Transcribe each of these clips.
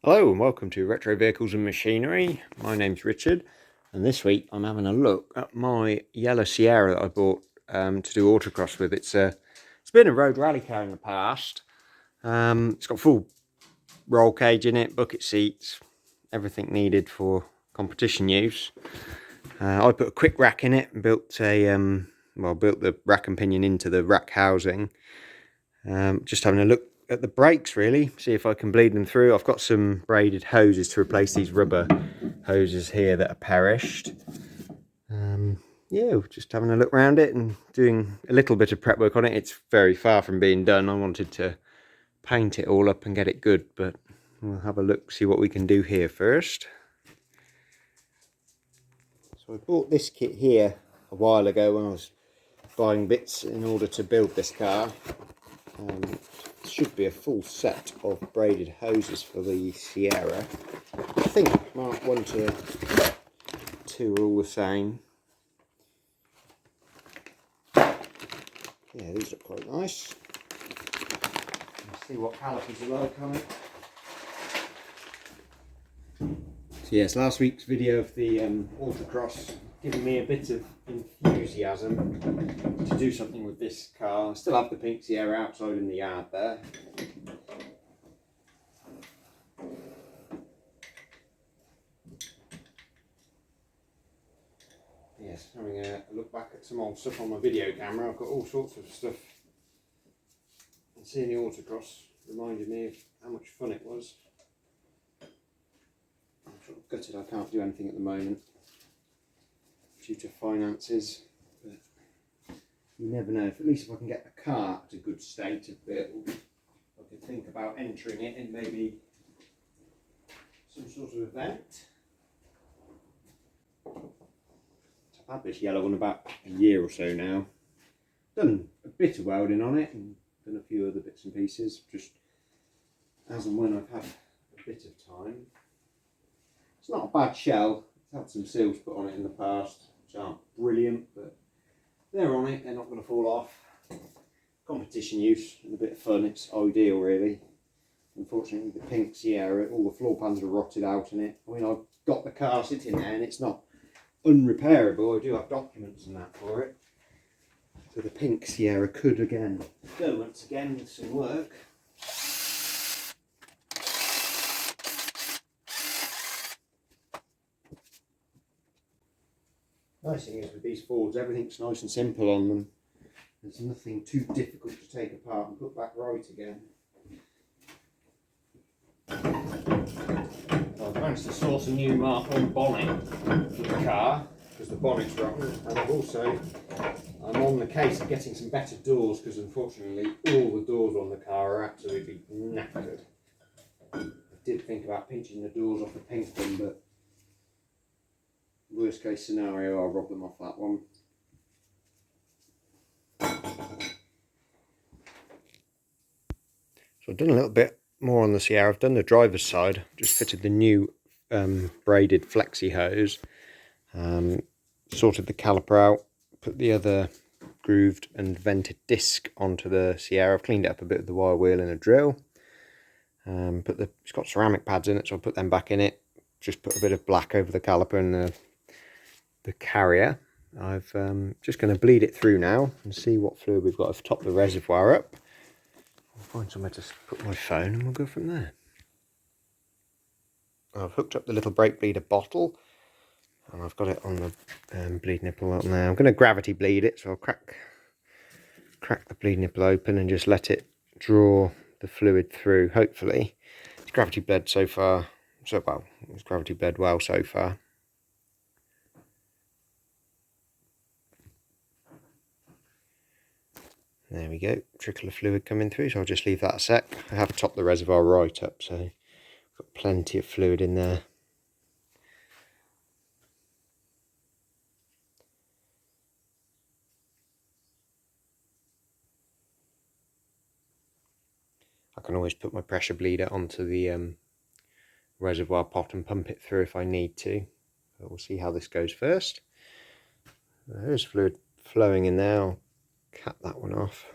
Hello and welcome to Retro Vehicles and Machinery. My name's Richard, and this week I'm having a look at my yellow Sierra that I bought to do autocross with. It's been a road rally car in the past. It's got full roll cage in it, bucket seats, everything needed for competition use. I put a quick rack in it and built built the rack and pinion into the rack housing. Just having a look at the brakes, really, see if I can bleed them through. I've got some braided hoses to replace these rubber hoses here that are perished. Yeah, just having a look around it and doing a little bit of prep work on it. It's very far from being done. I wanted to paint it all up and get it good, but we'll have a look, see what we can do here first. So I bought this kit here a while ago when I was buying bits in order to build this car. Should be a full set of braided hoses for the Sierra. I think Mark 1 to 2 are all the same. Yeah, these look quite nice. Let's see what calipers are like on it. So yes, last week's video of the autocross giving me a bit of enthusiasm to do something with this car. I still have the pink Sierra outside in the yard there. Yes, having a look back at some old stuff on my video camera. I've got all sorts of stuff. And seeing the autocross reminded me of how much fun it was. I'm sort of gutted I can't do anything at the moment due to finances, but you never know. At least if I can get the car to good state of build, I could think about entering it in maybe some sort of event. I've had this yellow one about a year or so now. Done a bit of welding on it and done a few other bits and pieces, just as and when I've had a bit of time. It's not a bad shell. I've had some seals put on it in the past, which aren't brilliant, but they're on it, they're not going to fall off. Competition use and a bit of fun, it's ideal really. Unfortunately the pink Sierra, all the floor pans are rotted out in it. I mean, I've got the car sitting there and it's not unrepairable. I do have documents and that for it. So the pink Sierra could again go once again with some work. Nice thing is with these Fords, everything's nice and simple on them. There's nothing too difficult to take apart and put back right again. I've managed to source a new Mark 1 bonnet for the car because the bonnet's wrong, and I'm on the case of getting some better doors because unfortunately all the doors on the car are absolutely knackered. I did think about pinching the doors off the pink one, but worst case scenario, I'll rob them off that one. So I've done a little bit more on the Sierra. I've done the driver's side, just fitted the new braided flexi hose, sorted the caliper out, put the other grooved and vented disc onto the Sierra. I've cleaned it up a bit with the wire wheel and a drill. It's got ceramic pads in it, so I'll put them back in it. Just put a bit of black over the caliper and the carrier. I'm just going to bleed it through now and see what fluid we've got. I've topped the reservoir up. I'll find somewhere to put my phone and we'll go from there. I've hooked up the little brake bleeder bottle and I've got it on the bleed nipple on there. I'm going to gravity bleed it, so I'll crack the bleed nipple open and just let it draw the fluid through. Hopefully it's gravity bled so far. It's gravity bled well so far. There we go, trickle of fluid coming through, so I'll just leave that a sec. I have topped the reservoir right up, so I've got plenty of fluid in there. I can always put my pressure bleeder onto the reservoir pot and pump it through if I need to. But we'll see how this goes first. There's fluid flowing in there. I'll cap that one off.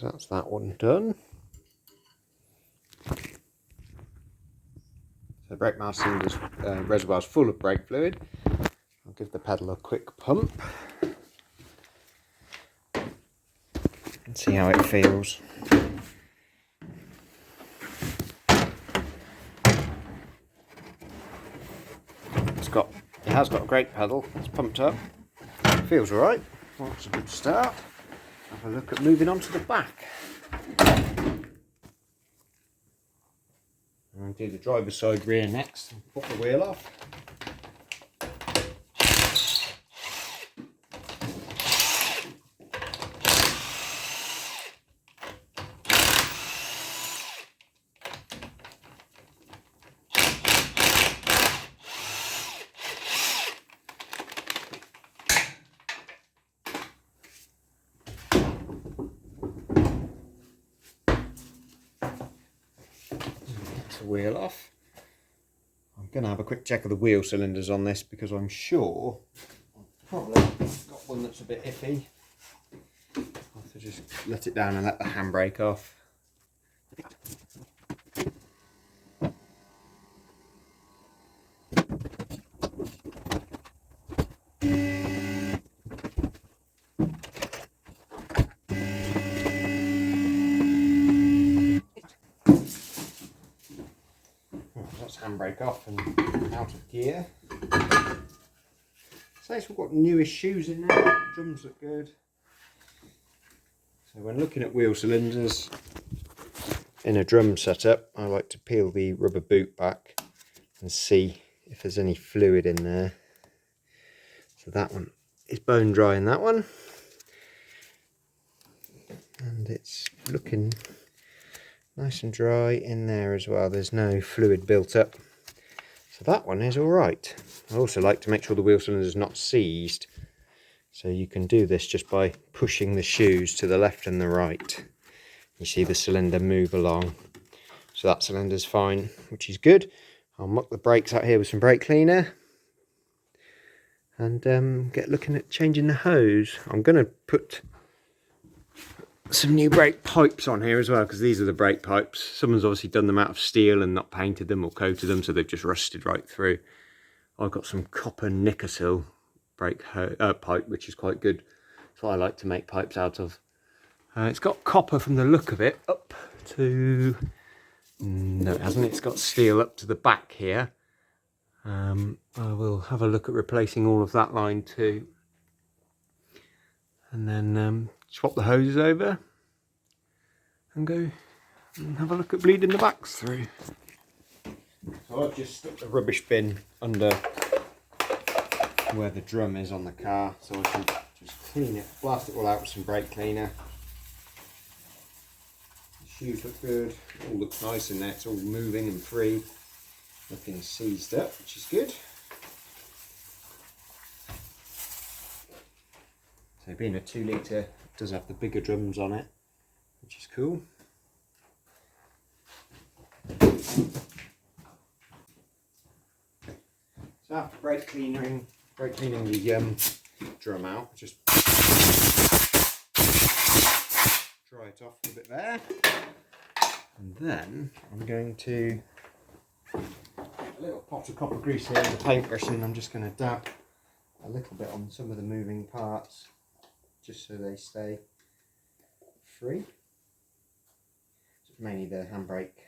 that's that one done. So brake master cylinder's reservoir's full of brake fluid. I'll give the pedal a quick pump and see how it feels. It has got a great pedal. It's pumped up. Feels alright. Well, that's a good start. Have a look at moving on to the back. I'll do the driver's side rear next and pop the wheel off. The wheel off. I'm going to have a quick check of the wheel cylinders on this because I'm sure I've probably got one that's a bit iffy. I'll have to just let it down and let the handbrake off. Handbrake off and out of gear. So we've got newish shoes in there, drums look good. So when looking at wheel cylinders in a drum setup, I like to peel the rubber boot back and see if there's any fluid in there. So that one is bone dry in that one. And it's looking nice and dry in there as well. There's no fluid built up. So that one is alright. I also like to make sure the wheel cylinder is not seized. So you can do this just by pushing the shoes to the left and the right. You see the cylinder move along. So that cylinder's fine, which is good. I'll muck the brakes out here with some brake cleaner. And get looking at changing the hose. I'm going to put some new brake pipes on here as well, because these are the brake pipes. Someone's obviously done them out of steel and not painted them or coated them, so they've just rusted right through. I've got some copper Nickersil brake pipe, which is quite good. That's what I like to make pipes out of. It's got copper from the look of it up to... No, it hasn't. It's got steel up to the back here. I will have a look at replacing all of that line too. And then swap the hoses over and go and have a look at bleeding the backs through. So I've just stuck the rubbish bin under where the drum is on the car, so I can just clean it, blast it all out with some brake cleaner. The shoes look good, it all looks nice in there, it's all moving and free, nothing seized up, which is good. So being a 2 litre, it does have the bigger drums on it, which is cool. So after brake cleaning the drum out, just dry it off a bit there. And then I'm going to a little pot of copper grease here with a paintbrush, and I'm just going to dab a little bit on some of the moving parts, just so they stay free. So mainly the handbrake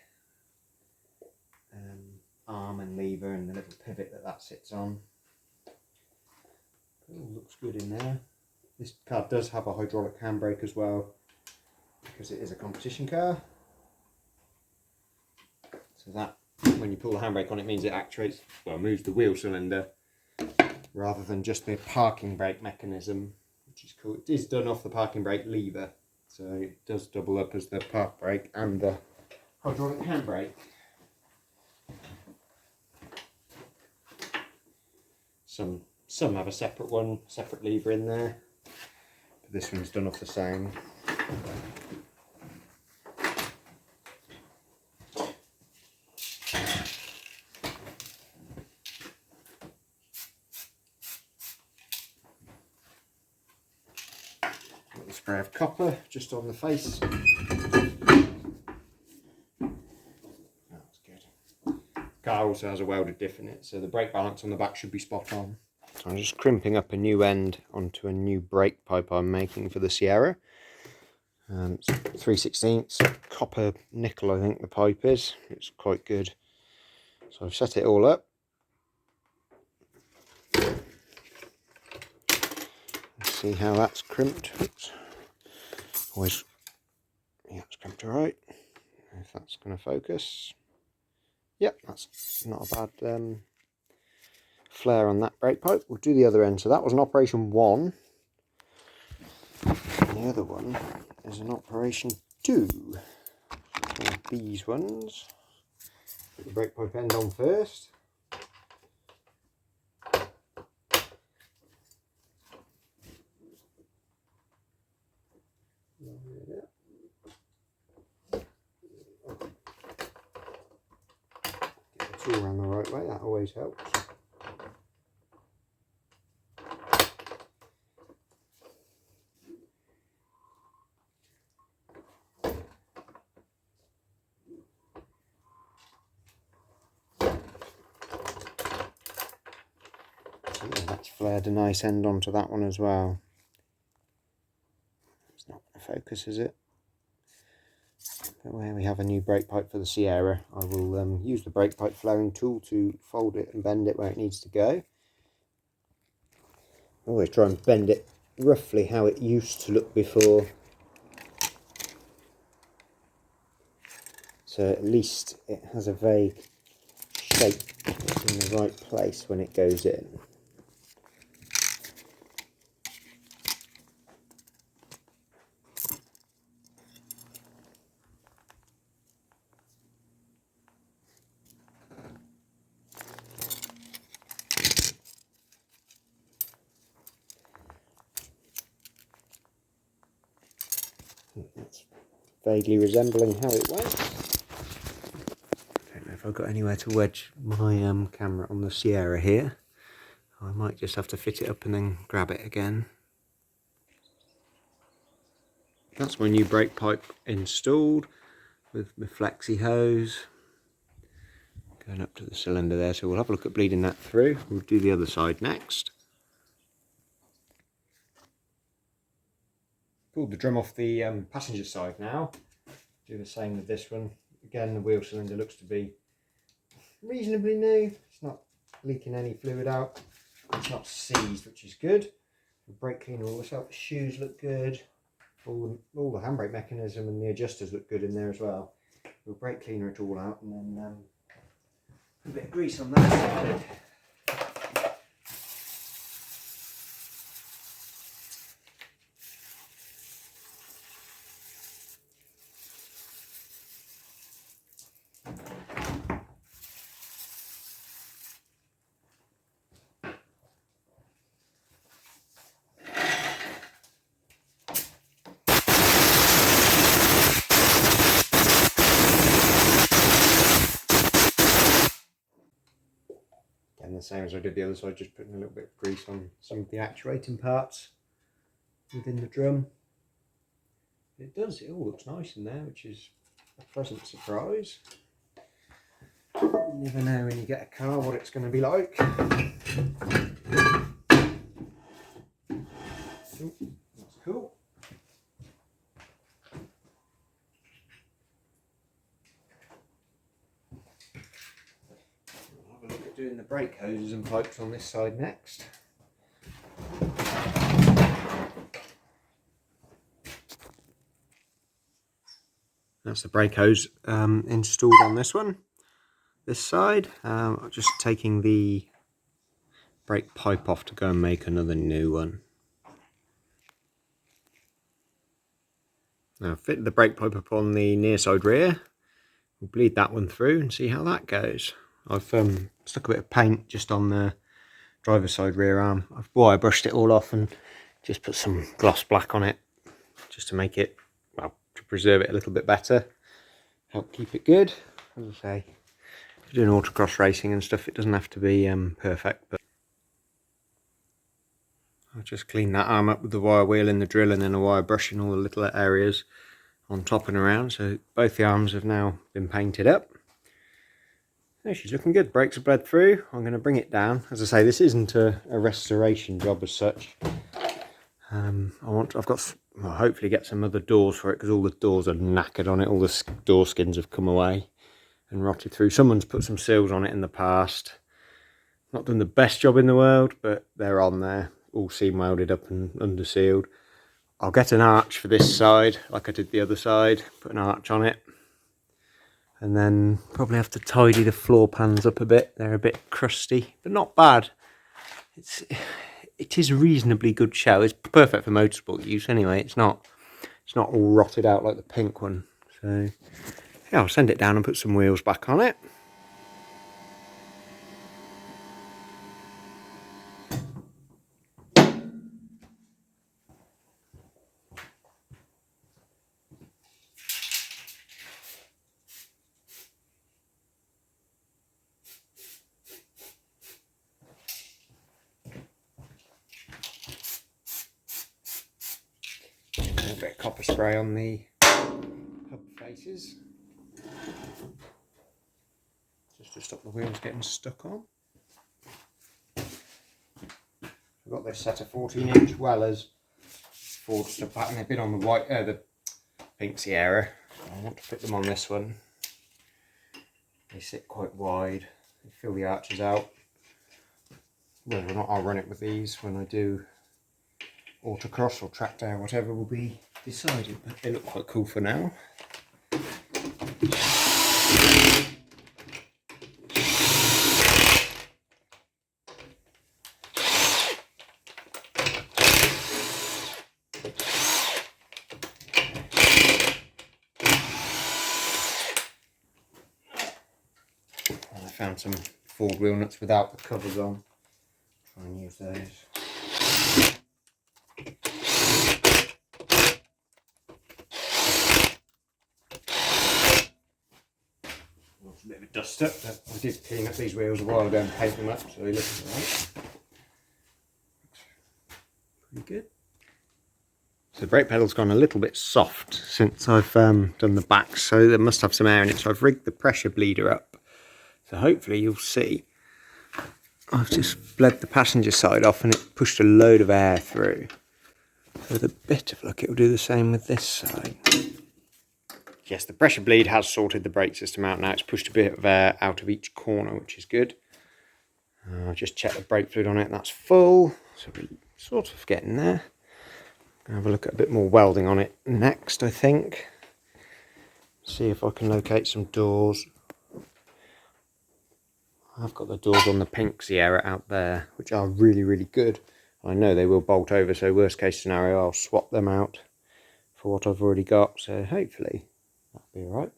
arm and lever and the little pivot that sits on. It all looks good in there. This car does have a hydraulic handbrake as well, because it is a competition car. So that, when you pull the handbrake on, it means it actuates, well, moves the wheel cylinder rather than just the parking brake mechanism, which is cool. It is done off the parking brake lever, so it does double up as the park brake and the hydraulic handbrake. Some have a separate one, separate lever in there, but this one's done off the same. spray of copper just on the face. That's good. Car also has a welded diff in it, so the brake balance on the back should be spot on. So I'm just crimping up a new end onto a new brake pipe I'm making for the Sierra. It's 3/16 copper nickel, I think the pipe is. It's quite good. So I've set it all up. Let's see how that's crimped. Oops. Always, yeah, it's crimped alright. If that's going to focus. Yep, that's not a bad flare on that brake pipe. We'll do the other end. So that was an operation 1. And the other one is an operation 2. These ones. Put the brake pipe end on first. Get the tool around the right way, that always helps. Yeah, that's flared a nice end onto that one as well. It's not going to focus, is it? But where we have a new brake pipe for the Sierra, I will use the brake pipe flaring tool to fold it and bend it where it needs to go. Always try and bend it roughly how it used to look before. So at least it has a vague shape in the right place when it goes in. That's vaguely resembling how it went. I don't know if I've got anywhere to wedge my camera on the Sierra here. I might just have to fit it up and then grab it again. That's my new brake pipe installed with my flexi hose going up to the cylinder there, so we'll have a look at bleeding that through. We'll do the other side next. Pulled the drum off the passenger side now. Do the same with this one. Again, the wheel cylinder looks to be reasonably new. It's not leaking any fluid out. It's not seized, which is good. The brake cleaner all this out. The shoes look good. All the handbrake mechanism and the adjusters look good in there as well. We'll brake cleaner it all out and then a bit of grease on that side. And the same as I did the other side, just putting a little bit of grease on some of the actuating parts within the drum. It all looks nice in there, which is a pleasant surprise. You never know when you get a car what it's going to be like. Ooh, that's cool. We'll have a look at doing the brake hoses and pipes on this side next. That's the brake hose installed on this one, this side. I'm just taking the brake pipe off to go and make another new one. Now fit the brake pipe up on the near side rear. We'll bleed that one through and see how that goes. I've stuck a bit of paint just on the driver's side rear arm. I brushed it all off and just put some gloss black on it just to make it, well, to preserve it a little bit better, help keep it good. As I say, if you're doing autocross racing and stuff, it doesn't have to be perfect, but I'll just clean that arm up with the wire wheel and the drill, and then a wire brushing all the little areas on top and around. So both the arms have now been painted up. Yeah, she's looking good. Brakes have bled through. I'm going to bring it down. As I say, this isn't a restoration job as such. I've got, well, hopefully get some other doors for it, because all the doors are knackered on it. All the door skins have come away and rotted through. Someone's put some seals on it in the past. Not done the best job in the world, but they're on there, all seam welded up and under sealed. I'll get an arch for this side, like I did the other side, put an arch on it. And then probably have to tidy the floor pans up a bit. They're a bit crusty, but not bad. It is a reasonably good shell. It's perfect for motorsport use anyway. It's not all rotted out like the pink one. So yeah, I'll send it down and put some wheels back on it. A bit of copper spray on the hub faces, just to stop the wheels getting stuck on. I've got this set of 14-inch Wellers forged to pattern. They've been on the white, the pink Sierra. I want to put them on this one. They sit quite wide. They fill the arches out. Whether or not I'll run it with these when I do autocross or track day or whatever will be decided, but they look quite cool for now. And I found some Ford wheel nuts without the covers on. Try and use those. A bit of a dust up, but I did clean up these wheels a while ago and paint them up, so they look alright. Pretty good. So the brake pedal's gone a little bit soft since I've done the back, so there must have some air in it. So I've rigged the pressure bleeder up. So hopefully you'll see. I've just bled the passenger side off and it pushed a load of air through. So with a bit of luck it'll do the same with this side. Yes, the pressure bleed has sorted the brake system out now. It's pushed a bit of air out of each corner, which is good. I'll just check the brake fluid on it, that's full. So we're sort of getting there. I'll have a look at a bit more welding on it next, I think. See if I can locate some doors. I've got the doors on the pink Sierra out there, which are really, really good. I know they will bolt over, so worst case scenario, I'll swap them out for what I've already got. So hopefully that'll be alright.